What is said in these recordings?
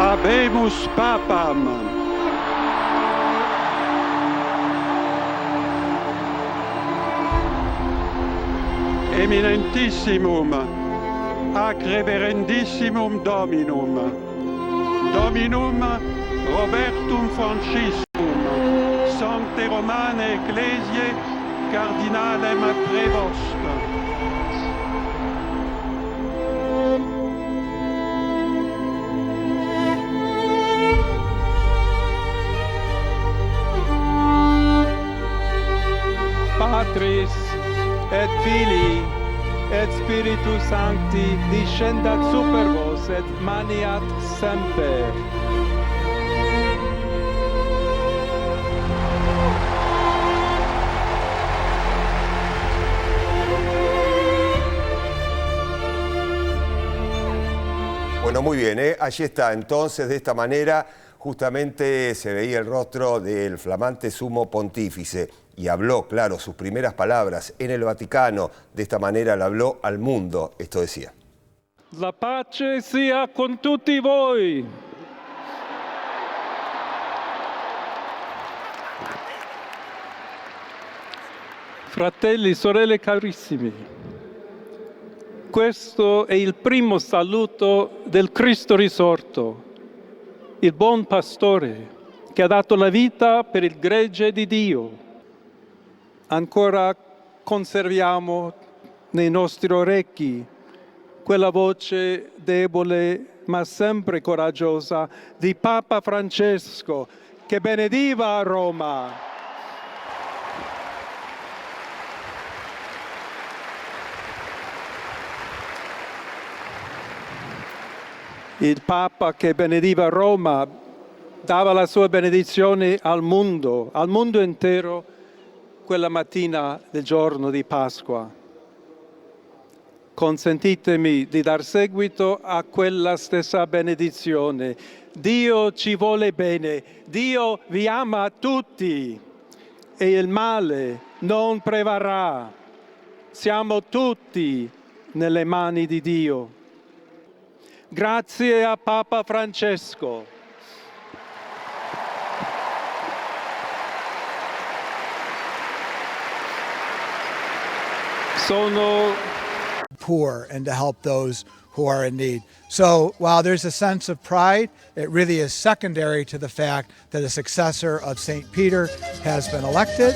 Habemus Papam. Eminentissimum, ac reverendissimum Dominum, Dominum Robertum Franciscum, Sancte Romane Ecclesiae, Cardinalem Prevost. Patris et Filii et Spiritus Sancti descendat super vos et maniat semper. Bueno, muy bien, ¿eh? Allí está. Entonces, de esta manera, justamente se veía el rostro del flamante sumo pontífice y habló, claro, sus primeras palabras en el Vaticano. De esta manera le habló al mundo. Esto decía. La pace sia con tutti voi. Fratelli, sorelle carissimi, questo è il primo saluto del Cristo risorto, il buon pastore che ha dato la vita per il gregge di Dio. Ancora conserviamo nei nostri orecchi quella voce debole ma sempre coraggiosa di Papa Francesco che benediva Roma. Il Papa che benediva Roma dava la sua benedizione al mondo intero, quella mattina del giorno di Pasqua. Consentitemi di dar seguito a quella stessa benedizione. Dio ci vuole bene, Dio vi ama tutti e il male non prevarrà. Siamo tutti nelle mani di Dio. Grazie a Papa Francesco. Sono poor and to help those who are in need. So while there's a sense of pride, it really is secondary to the fact that a successor of St. Peter has been elected.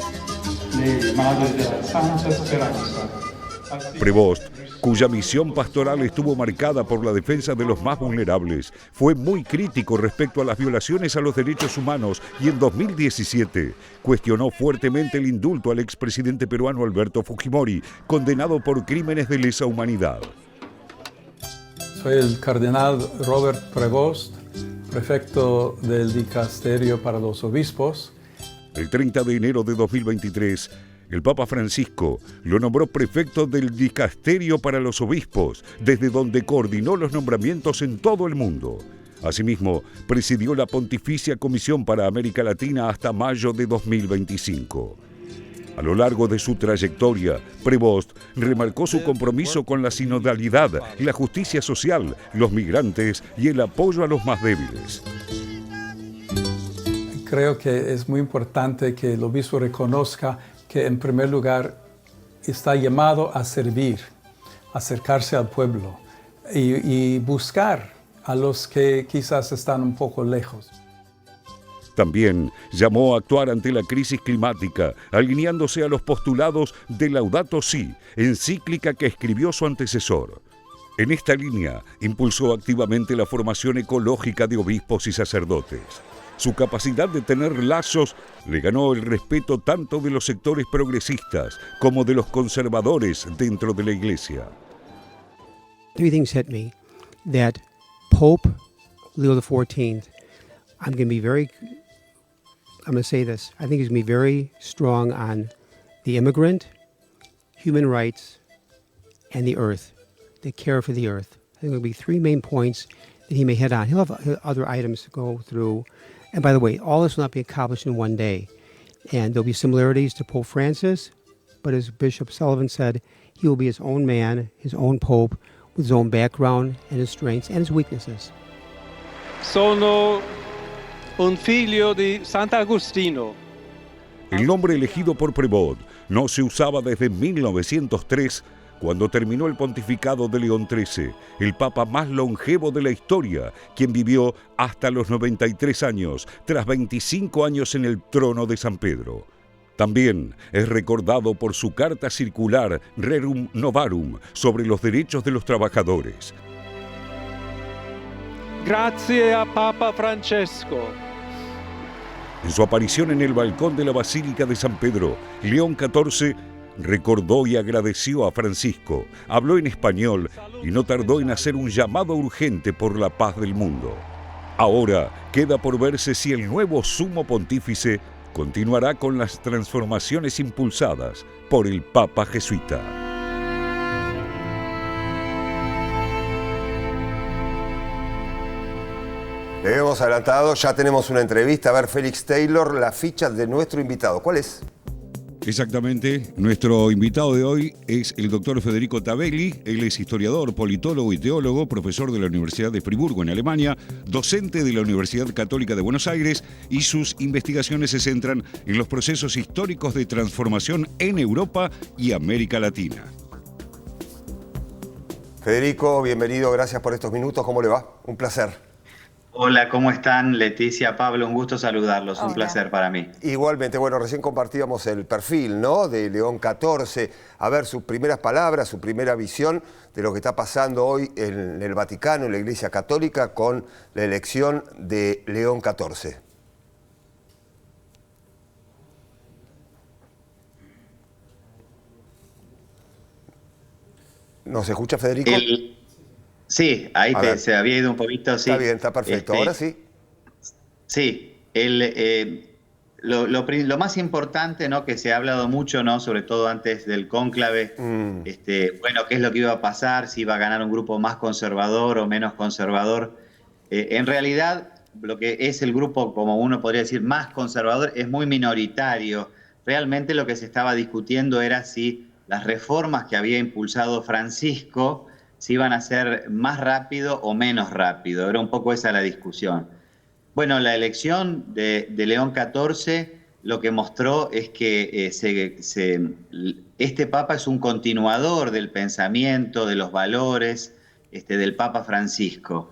Prevost, cuya misión pastoral estuvo marcada por la defensa de los más vulnerables, fue muy crítico respecto a las violaciones a los derechos humanos y en 2017 cuestionó fuertemente el indulto al expresidente peruano Alberto Fujimori, condenado por crímenes de lesa humanidad. Soy el cardenal Robert Prevost, prefecto del Dicasterio para los Obispos. El 30 de enero de 2023, el Papa Francisco lo nombró prefecto del Dicasterio para los Obispos, desde donde coordinó los nombramientos en todo el mundo. Asimismo, presidió la Pontificia Comisión para América Latina hasta mayo de 2025. A lo largo de su trayectoria, Prevost remarcó su compromiso con la sinodalidad, la justicia social, los migrantes y el apoyo a los más débiles. Creo que es muy importante que el obispo reconozca que en primer lugar está llamado a servir, acercarse al pueblo y buscar a los que quizás están un poco lejos. También llamó a actuar ante la crisis climática, alineándose a los postulados de Laudato Si, encíclica que escribió su antecesor. En esta línea, impulsó activamente la formación ecológica de obispos y sacerdotes. Su capacidad de tener lazos le ganó el respeto tanto de los sectores progresistas como de los conservadores dentro de la Iglesia. Three things hit me. That Pope Leo XIV, I'm going to say this, I think he's going to be very strong on the immigrant, human rights, and the earth, the care for the earth. I think there'll be three main points that he may hit on. He'll have other items to go through. And by the way, all this will not be accomplished in one day. And there'll be similarities to Pope Francis, but as Bishop Sullivan said, he will be his own man, his own pope, with his own background and his strengths and his weaknesses. Sono un figlio di Sant'Agostino. El nombre elegido por Prévost no se usaba desde 1903, cuando terminó el pontificado de León XIII, el papa más longevo de la historia, quien vivió hasta los 93 años, tras 25 años en el trono de San Pedro. También es recordado por su carta circular Rerum Novarum sobre los derechos de los trabajadores. Grazie a Papa Francesco. En su aparición en el balcón de la Basílica de San Pedro, León XIV recordó y agradeció a Francisco, habló en español y no tardó en hacer un llamado urgente por la paz del mundo. Ahora queda por verse si el nuevo sumo pontífice continuará con las transformaciones impulsadas por el Papa jesuita. Le hemos adelantado, ya tenemos una entrevista. A ver, Félix Taylor, la ficha de nuestro invitado. ¿Cuál es? Exactamente. Nuestro invitado de hoy es el doctor Federico Tabelli. Él es historiador, politólogo y teólogo, profesor de la Universidad de Friburgo en Alemania, docente de la Universidad Católica de Buenos Aires, y sus investigaciones se centran en los procesos históricos de transformación en Europa y América Latina. Federico, bienvenido, gracias por estos minutos. ¿Cómo le va? Un placer. Hola, ¿cómo están? Leticia, Pablo, un gusto saludarlos, un placer para mí. Igualmente, bueno, recién compartíamos el perfil, ¿no?, de León XIV. A ver, sus primeras palabras, su primera visión de lo que está pasando hoy en el Vaticano, en la Iglesia Católica, con la elección de León XIV. ¿Nos escucha, Federico? Sí, ahí se había ido un poquito, sí. Está bien, está perfecto. Ahora sí. Sí, lo más importante, ¿no?, que se ha hablado mucho, ¿no?, sobre todo antes del cónclave, bueno, qué es lo que iba a pasar, si iba a ganar un grupo más conservador o menos conservador. En realidad, lo que es el grupo, como uno podría decir, más conservador, es muy minoritario. Realmente lo que se estaba discutiendo era si las reformas que había impulsado Francisco si iban a ser más rápido o menos rápido. Era un poco esa la discusión. Bueno, la elección de León XIV lo que mostró es que este Papa es un continuador del pensamiento, de los valores del Papa Francisco.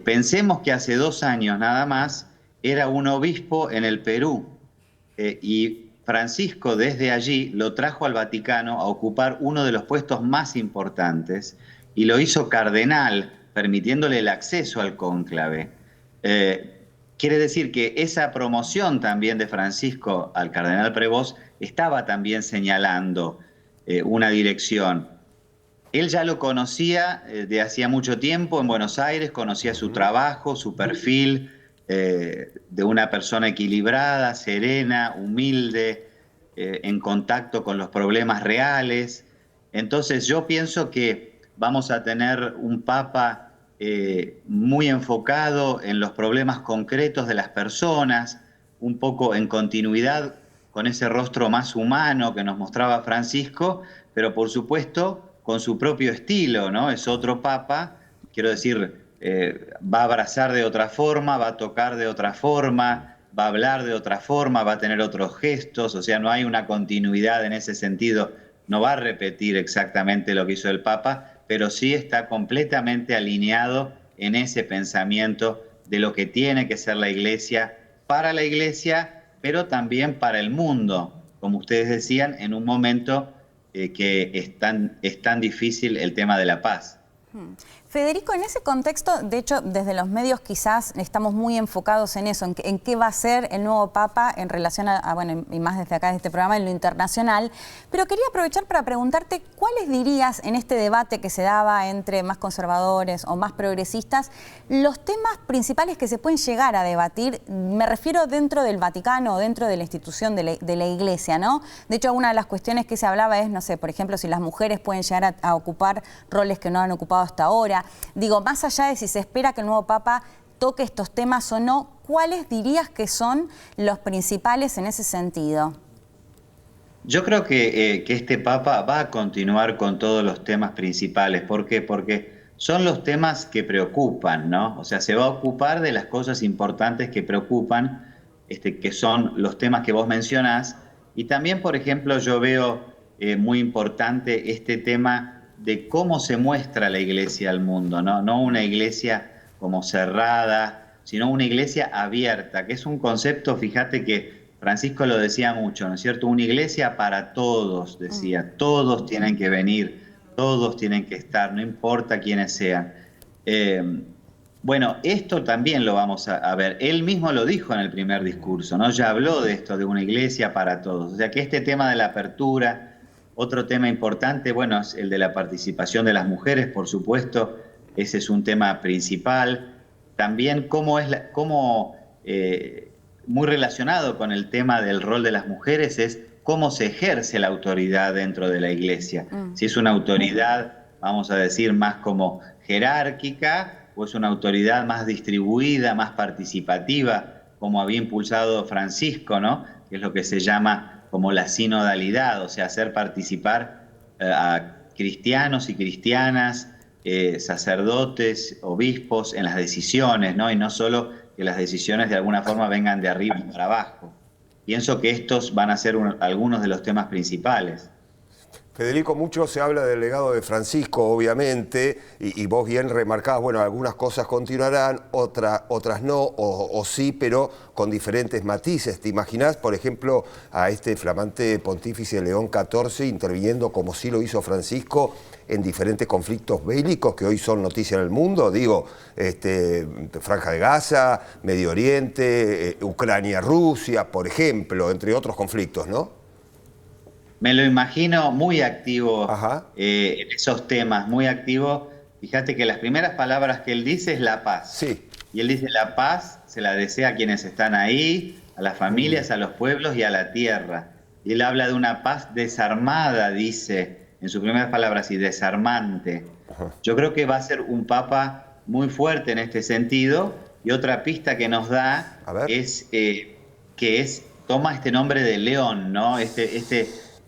Pensemos que hace 2 años nada más era un obispo en el Perú y Francisco desde allí lo trajo al Vaticano a ocupar uno de los puestos más importantes y lo hizo cardenal, permitiéndole el acceso al cónclave. Quiere decir que esa promoción también de Francisco al cardenal Prévost estaba también señalando una dirección. Él ya lo conocía de hacía mucho tiempo en Buenos Aires, conocía su trabajo, su perfil de una persona equilibrada, serena, humilde, en contacto con los problemas reales. Entonces yo pienso que vamos a tener un Papa muy enfocado en los problemas concretos de las personas, un poco en continuidad con ese rostro más humano que nos mostraba Francisco, pero por supuesto con su propio estilo, ¿no? Es otro Papa, quiero decir, va a abrazar de otra forma, va a tocar de otra forma, va a hablar de otra forma, va a tener otros gestos, o sea, no hay una continuidad en ese sentido, no va a repetir exactamente lo que hizo el Papa, pero sí está completamente alineado en ese pensamiento de lo que tiene que ser la Iglesia, para la Iglesia, pero también para el mundo, como ustedes decían, en un momento que es tan difícil el tema de la paz. Federico, en ese contexto, de hecho, desde los medios quizás estamos muy enfocados en eso, en qué va a ser el nuevo Papa en relación bueno, y más desde acá, de este programa, en lo internacional, pero quería aprovechar para preguntarte, ¿cuáles dirías en este debate que se daba entre más conservadores o más progresistas, los temas principales que se pueden llegar a debatir? Me refiero dentro del Vaticano o dentro de la institución de la Iglesia, ¿no? De hecho, una de las cuestiones que se hablaba es, no sé, por ejemplo, si las mujeres pueden llegar a ocupar roles que no han ocupado hasta ahora. Digo, más allá de si se espera que el nuevo Papa toque estos temas o no, ¿cuáles dirías que son los principales en ese sentido? Yo creo que este Papa va a continuar con todos los temas principales. ¿Por qué? Porque son los temas que preocupan, ¿no? O sea, se va a ocupar de las cosas importantes que preocupan, que son los temas que vos mencionás. Y también, por ejemplo, yo veo muy importante este tema de cómo se muestra la iglesia al mundo, ¿no? No una iglesia como cerrada, sino una iglesia abierta, que es un concepto, fíjate que Francisco lo decía mucho, ¿no es cierto? Una iglesia para todos, decía, todos tienen que venir, todos tienen que estar, no importa quiénes sean. Bueno, esto también lo vamos a ver. Él mismo lo dijo en el primer discurso, ¿no? Ya habló de esto, de una iglesia para todos. O sea que este tema de la apertura, otro tema importante, bueno, es el de la participación de las mujeres, por supuesto. Ese es un tema principal. También muy relacionado con el tema del rol de las mujeres es cómo se ejerce la autoridad dentro de la iglesia. Si es una autoridad, vamos a decir, más como jerárquica, o es una autoridad más distribuida, más participativa, como había impulsado Francisco, ¿no? Que es lo que se llama como la sinodalidad, o sea, hacer participar a cristianos y cristianas, sacerdotes, obispos en las decisiones, ¿no? Y no solo que las decisiones de alguna forma vengan de arriba para abajo. Pienso que estos van a ser algunos de los temas principales. Federico, mucho se habla del legado de Francisco, obviamente, y vos bien remarcabas, bueno, algunas cosas continuarán, otras no, o sí, pero con diferentes matices. ¿Te imaginás, por ejemplo, a este flamante pontífice León XIV interviniendo como sí lo hizo Francisco en diferentes conflictos bélicos que hoy son noticia en el mundo? Digo, Franja de Gaza, Medio Oriente, Ucrania-Rusia, por ejemplo, entre otros conflictos, ¿no? Me lo imagino muy activo en esos temas, muy activo. Fíjate que las primeras palabras que él dice es la paz. Sí. Y él dice la paz se la desea a quienes están ahí, a las familias, a los pueblos y a la tierra. Y él habla de una paz desarmada, dice en sus primeras palabras, y desarmante. Yo creo que va a ser un papa muy fuerte en este sentido. Y otra pista que nos da es que toma este nombre de León, ¿no?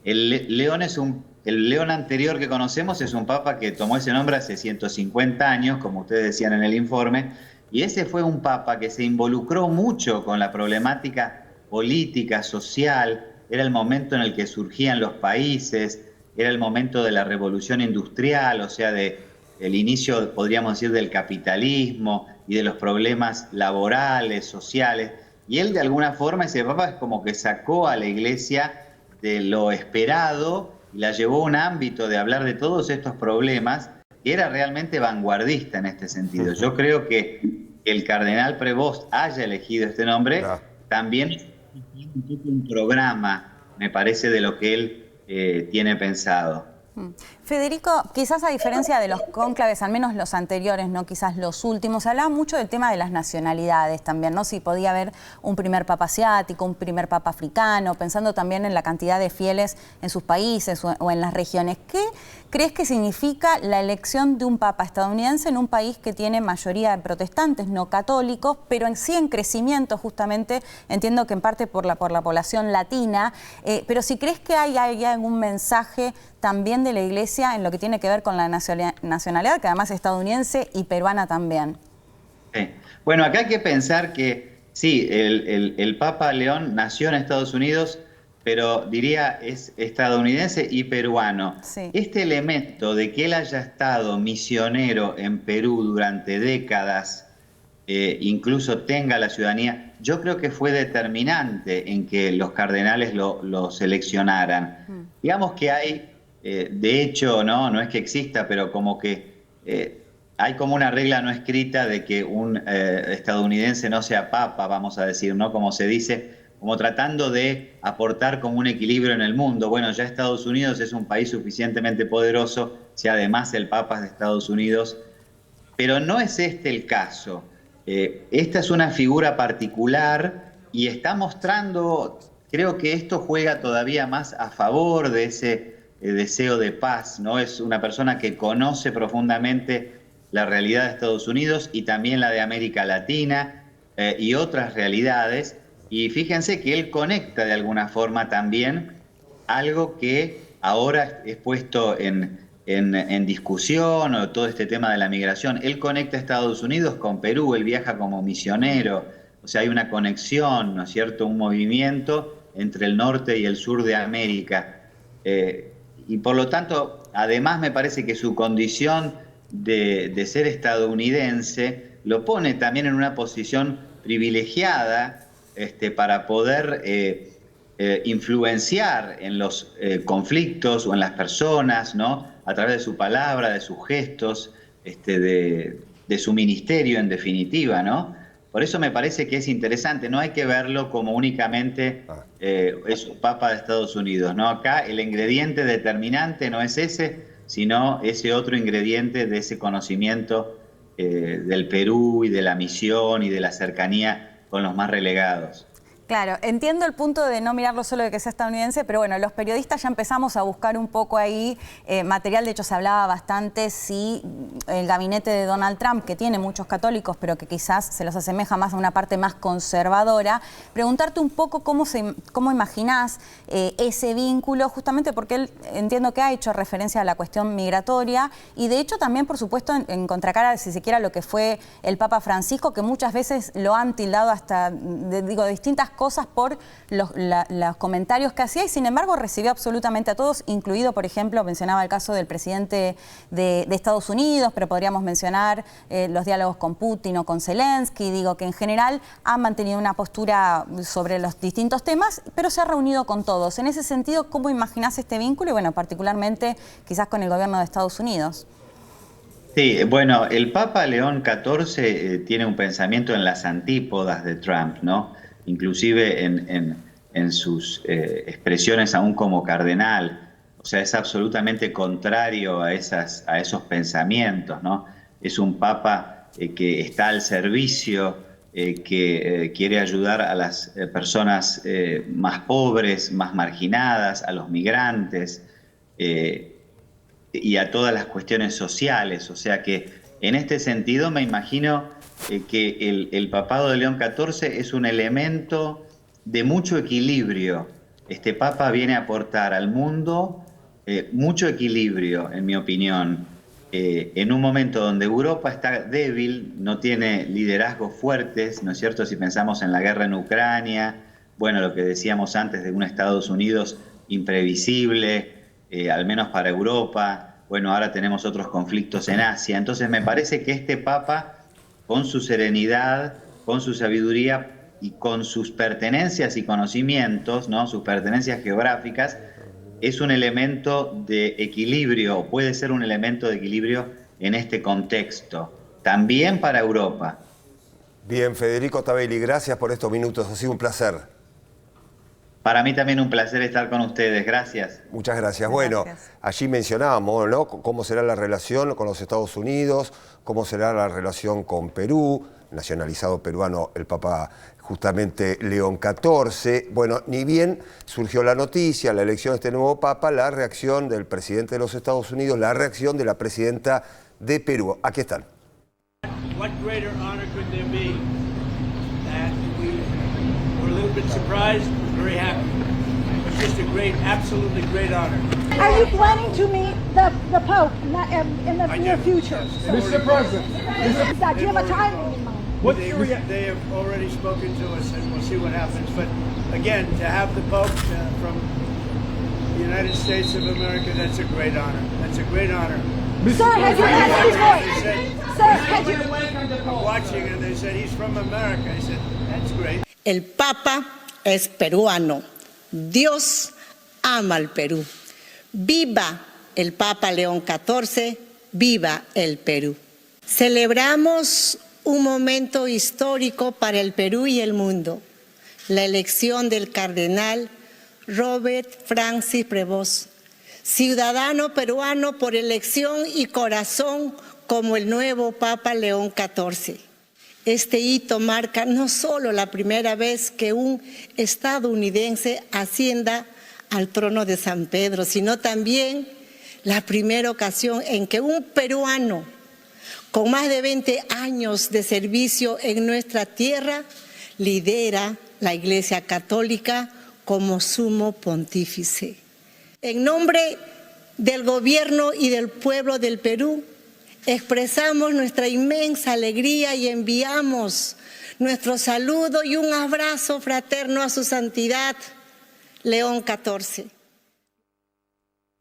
El León anterior que conocemos es un papa que tomó ese nombre hace 150 años, como ustedes decían en el informe, y ese fue un papa que se involucró mucho con la problemática política, social. Era el momento en el que surgían los países, era el momento de la revolución industrial, o sea, el inicio, podríamos decir, del capitalismo y de los problemas laborales, sociales. Y él, de alguna forma, ese papa es como que sacó a la iglesia de lo esperado y la llevó a un ámbito de hablar de todos estos problemas que era realmente vanguardista en este sentido. Yo creo que el cardenal Prevost haya elegido este nombre también es un programa, me parece, de lo que él tiene pensado. Federico, quizás a diferencia de los cónclaves, al menos los anteriores, no quizás los últimos, se hablaba mucho del tema de las nacionalidades también, ¿no? Si podía haber un primer papa asiático, un primer papa africano, pensando también en la cantidad de fieles en sus países o en las regiones. ¿Qué crees que significa la elección de un papa estadounidense en un país que tiene mayoría de protestantes, no católicos, pero sí en crecimiento justamente, entiendo que en parte por la población latina, pero si crees que hay algún mensaje también de la Iglesia en lo que tiene que ver con la nacionalidad, que además es estadounidense y peruana también? Sí. Bueno, acá hay que pensar que sí, el Papa León nació en Estados Unidos, pero diría es estadounidense y peruano. Sí. Este elemento de que él haya estado misionero en Perú durante décadas, incluso tenga la ciudadanía, yo creo que fue determinante en que los cardenales lo seleccionaran. Digamos que hay, de hecho, no es que exista, pero como que hay como una regla no escrita de que un estadounidense no sea papa, vamos a decir, ¿no? Como se dice, como tratando de aportar como un equilibrio en el mundo. Bueno, ya Estados Unidos es un país suficientemente poderoso, si además el papa es de Estados Unidos, pero no es este el caso. Esta es una figura particular y está mostrando, creo que esto juega todavía más a favor de ese deseo de paz, ¿no? Es una persona que conoce profundamente la realidad de Estados Unidos y también la de América Latina y otras realidades. Y fíjense que él conecta de alguna forma también algo que ahora es puesto en en discusión, o todo este tema de la migración. Él conecta Estados Unidos con Perú, él viaja como misionero, o sea, hay una conexión, ¿no es cierto?, un movimiento entre el norte y el sur de América. Y por lo tanto, además me parece que su condición de ser estadounidense lo pone también en una posición privilegiada para poder influenciar en los conflictos o en las personas, ¿no?, a través de su palabra, de sus gestos, de su ministerio en definitiva, ¿no? Por eso me parece que es interesante, no hay que verlo como únicamente es un papa de Estados Unidos, ¿no? Acá el ingrediente determinante no es ese, sino ese otro ingrediente de ese conocimiento del Perú y de la misión y de la cercanía con los más relegados. Claro, entiendo el punto de no mirarlo solo de que sea estadounidense, pero bueno, los periodistas ya empezamos a buscar un poco ahí material. De hecho, se hablaba bastante si el gabinete de Donald Trump, que tiene muchos católicos, pero que quizás se los asemeja más a una parte más conservadora, preguntarte un poco cómo imaginás ese vínculo, justamente porque él entiendo que ha hecho referencia a la cuestión migratoria y de hecho también, por supuesto, en contracara, si se quiere, a lo que fue el Papa Francisco, que muchas veces lo han tildado hasta, de distintas cosas por los comentarios que hacía y sin embargo recibió absolutamente a todos, incluido, por ejemplo, mencionaba el caso del presidente de Estados Unidos, pero podríamos mencionar los diálogos con Putin o con Zelensky. Digo que en general ha mantenido una postura sobre los distintos temas, pero se ha reunido con todos. En ese sentido, ¿cómo imaginás este vínculo? Y bueno, particularmente quizás con el gobierno de Estados Unidos. Sí, bueno, el Papa León XIV tiene un pensamiento en las antípodas de Trump, ¿no? Inclusive en sus expresiones aún como cardenal. O sea, es absolutamente contrario a esos pensamientos, ¿no? Es un papa que está al servicio, que quiere ayudar a las personas más pobres, más marginadas, a los migrantes y a todas las cuestiones sociales. O sea que en este sentido me imagino que el papado de León XIV es un elemento de mucho equilibrio. Este papa viene a aportar al mundo mucho equilibrio, en mi opinión, en un momento donde Europa está débil, no tiene liderazgos fuertes, ¿no es cierto? Si pensamos en la guerra en Ucrania, bueno, lo que decíamos antes de un Estados Unidos imprevisible, al menos para Europa, bueno, ahora tenemos otros conflictos en Asia. Entonces me parece que este papa, con su serenidad, con su sabiduría y con sus pertenencias y conocimientos, ¿no?, sus pertenencias geográficas, es un elemento de equilibrio, puede ser un elemento de equilibrio en este contexto, también para Europa. Bien, Federico Tabelli, gracias por estos minutos, ha sido un placer. Para mí también un placer estar con ustedes, gracias. Muchas gracias. Bueno, allí mencionábamos, ¿no?, cómo será la relación con los Estados Unidos, cómo será la relación con Perú, nacionalizado peruano el Papa justamente León XIV. Bueno, ni bien surgió la noticia, la elección de este nuevo Papa, la reacción del presidente de los Estados Unidos, la reacción de la presidenta de Perú. Aquí están. What greater honor could there be that we were a little bit surprised, very happy. It's just a great, absolutely great honor. Are you planning to meet the Pope in the near future? Mr. President, Do you have a time in mind? they have already spoken to us, and we'll see what happens. But again, to have the Pope from the United States of America, that's a great honor. That's a great honor. Sir, have you met before? Sir, have you... Watching, and they said he's from America. I said, that's great. El Papa es peruano. Dios ama al Perú. Viva el Papa León XIV, viva el Perú. Celebramos un momento histórico para el Perú y el mundo, la elección del cardenal Robert Francis Prevost, ciudadano peruano por elección y corazón como el nuevo Papa León XIV. Este hito marca no solo la primera vez que un estadounidense ascienda al trono de San Pedro, sino también la primera ocasión en que un peruano con más de 20 años de servicio en nuestra tierra lidera la Iglesia Católica como sumo pontífice. En nombre del gobierno y del pueblo del Perú, expresamos nuestra inmensa alegría y enviamos nuestro saludo y un abrazo fraterno a su santidad, León XIV.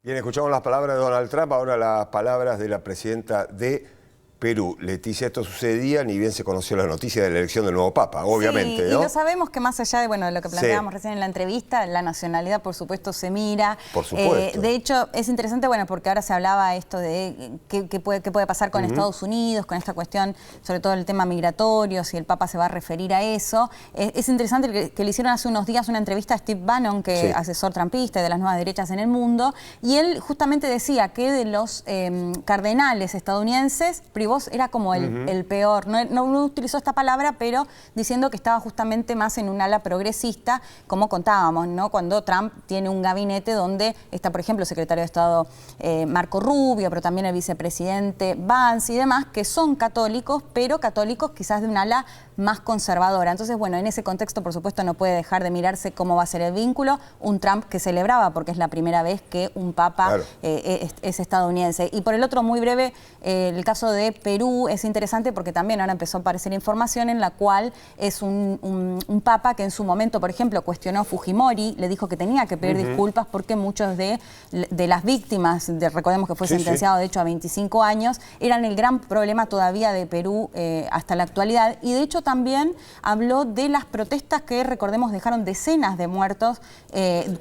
Bien, escuchamos las palabras de Donald Trump, ahora las palabras de la presidenta de Perú. Leticia, esto sucedía ni bien se conoció la noticia de la elección del nuevo Papa, obviamente, sí, ¿no? Y lo sabemos que más allá de, de lo que planteábamos recién en la entrevista, la nacionalidad, por supuesto, se mira. Por supuesto. De hecho, es interesante, porque ahora se hablaba esto de qué puede pasar con Estados Unidos, con esta cuestión, sobre todo el tema migratorio, si el Papa se va a referir a eso. Es interesante que le hicieron hace unos días una entrevista a Steve Bannon, que es asesor trumpista y de las nuevas derechas en el mundo, y él justamente decía que de los cardenales estadounidenses, era como el peor, no utilizó esta palabra, pero diciendo que estaba justamente más en un ala progresista, como contábamos, ¿no? Cuando Trump tiene un gabinete donde está, por ejemplo, el secretario de Estado Marco Rubio, pero también el vicepresidente Vance y demás, que son católicos, pero católicos quizás de un ala más conservadora. Entonces, en ese contexto, por supuesto, no puede dejar de mirarse cómo va a ser el vínculo. Un Trump que celebraba, porque es la primera vez que un papa es estadounidense. Y por el otro, muy breve, el caso de Perú es interesante porque también ahora empezó a aparecer información en la cual es un papa que en su momento, por ejemplo, cuestionó a Fujimori, le dijo que tenía que pedir disculpas porque muchos de las víctimas, recordemos que fue sentenciado de hecho a 25 años, eran el gran problema todavía de Perú hasta la actualidad. Y de hecho también habló de las protestas que, recordemos, dejaron decenas de muertos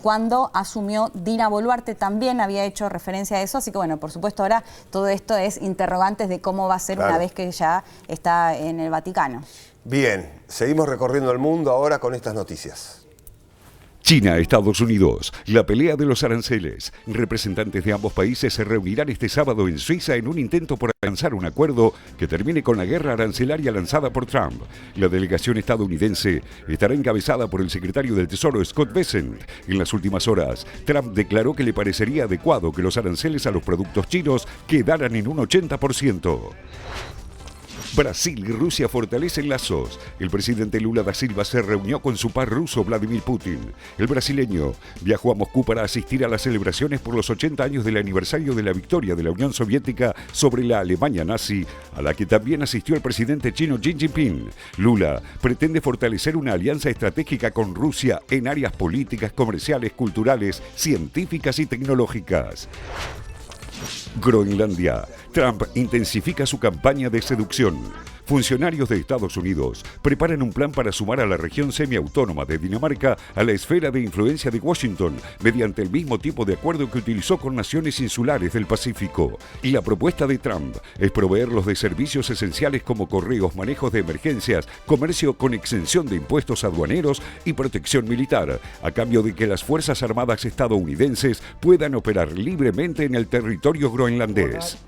cuando asumió Dina Boluarte, también había hecho referencia a eso. Así que por supuesto ahora todo esto es interrogantes de cómo va a ser una vez que ya está en el Vaticano. Bien, seguimos recorriendo el mundo ahora con estas noticias. China, Estados Unidos, la pelea de los aranceles. Representantes de ambos países se reunirán este sábado en Suiza en un intento por alcanzar un acuerdo que termine con la guerra arancelaria lanzada por Trump. La delegación estadounidense estará encabezada por el secretario del Tesoro, Scott Bessent. En las últimas horas, Trump declaró que le parecería adecuado que los aranceles a los productos chinos quedaran en un 80%. Brasil y Rusia fortalecen lazos. El presidente Lula da Silva se reunió con su par ruso Vladimir Putin. El brasileño viajó a Moscú para asistir a las celebraciones por los 80 años del aniversario de la victoria de la Unión Soviética sobre la Alemania nazi, a la que también asistió el presidente chino Xi Jinping. Lula pretende fortalecer una alianza estratégica con Rusia en áreas políticas, comerciales, culturales, científicas y tecnológicas. Groenlandia. Trump intensifica su campaña de seducción. Funcionarios de Estados Unidos preparan un plan para sumar a la región semiautónoma de Dinamarca a la esfera de influencia de Washington mediante el mismo tipo de acuerdo que utilizó con naciones insulares del Pacífico. Y la propuesta de Trump es proveerlos de servicios esenciales como correos, manejos de emergencias, comercio con exención de impuestos aduaneros y protección militar, a cambio de que las Fuerzas Armadas estadounidenses puedan operar libremente en el territorio groenlandés.